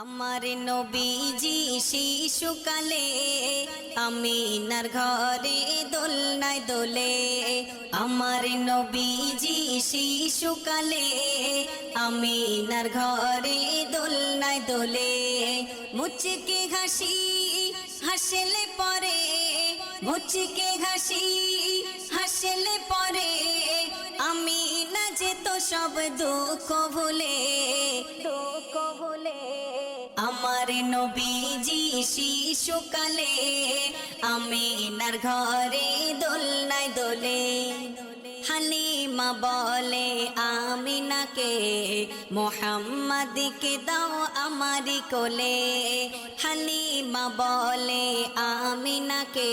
আমার নবীজি শিশুকালে আমিনার ঘরে দোলনায় দোলে। আমার নবীজি শিশুকালে আমিনার ঘরে দোলনায় দোলে। মুচকে হাসি হাসলে পরে, মুচকে হাসি হাসলে পরে আমিনা যেত সব দুঃখ ভুলে, দুঃখ ভুলে। আমার নবীজি শিশুকালে আমিনার ঘরে দোলনায় দোলে। হালিমা বলে আমিনাকে, মোহাম্মদকে দাও আমারি কোলে। হালিমা বলে আমিনাকে,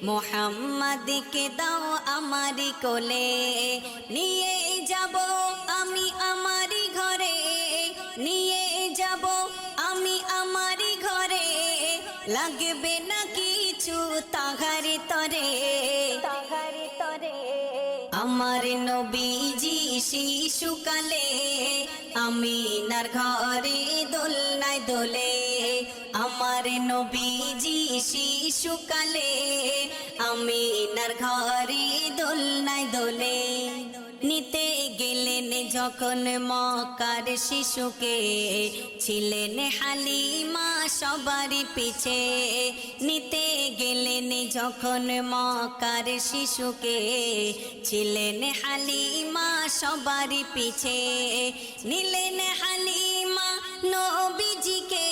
মোহাম্মদকে দাও আমারি কোলে। নিয়ে যাব আমি আমারি ঘরে, নিয়ে যাব আমি আমারি ঘরে, লাগবে না কিছু তাহারি তরে, তাহারি তরে। আমার নবীজি শিশুকালে আমিনার ঘরে দোলনায় দোলে। আমার নবীজি শিশুকালে আমিনার ঘরে দোলনায় দোলে। নিতে গেলেন যখন মক্কার শিশুকে, ছিলেন হালিমা সবারই পিছে। নিতে গেলেন যখন মক্কার শিশুকে, ছিলেন হালিমা সবারই পিছে। নিলেন হালিমা নবীজিকে,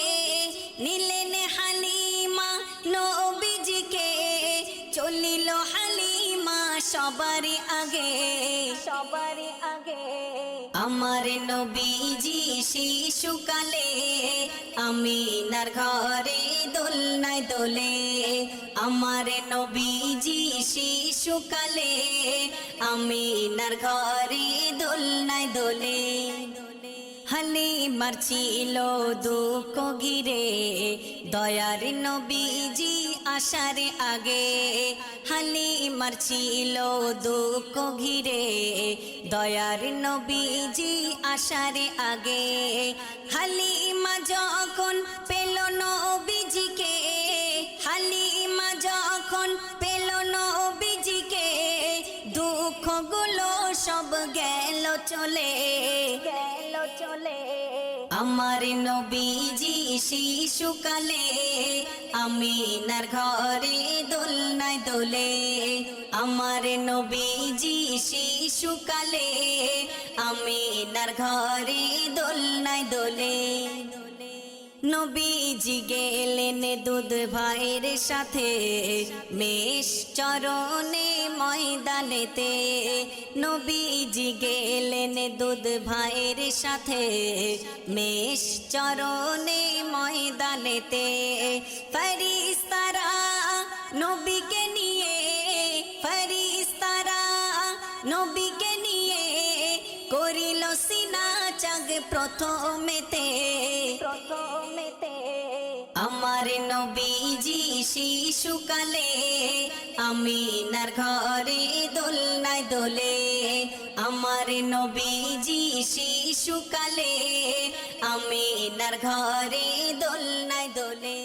নিলেন হালিমা নবীজিকে, চলিল হালিমা সবারই আগে, সবারই আগে। আমার নবীজি শিশুকালে আমিনার ঘরে দোলনায় দোলে। আমার নবীজি শিশুকালে আমিনার ঘরে দোলনায় দোলে। হালিমার ছিল দুঃখ ঘিরে, দয়ার নবীজি আসার আগে। হালিমার ছিল দুঃখ ঘিরে, দয়ার নবীজি আসার আগে। হালিমা যখন পেল নবীজিকে, হালিমা যখন পেল নবীজিকে, দুঃখগুলো সব গেল চলে, গেল চলে। আমার নবীজি শিশুকালে আমিনার ঘরে দোলনায় দোলে। আমার নবীজি শিশুকালে আমিনার ঘরে দোলনায় দোলে। নবীজি গেলেন দুধ ভাইয়ের সাথে মেষ চরণে ময়দানেতে। নবীজি গেলেন দুধ ভাইয়ের সাথে মেষ চরণে ময়দানেতে। ফেরেশতারা নবীকে নিয়ে, ফেরেশতারা নবীকে নিয়ে করিল সিনা চাগ প্রথমেতে, প্রথমেতে। আমার নবীজি শিশুকালে আমিনার ঘরে দোলনায় দোলে। আমার নবীজি শিশুকালে আমিনার ঘরে দোলনায় দোলে।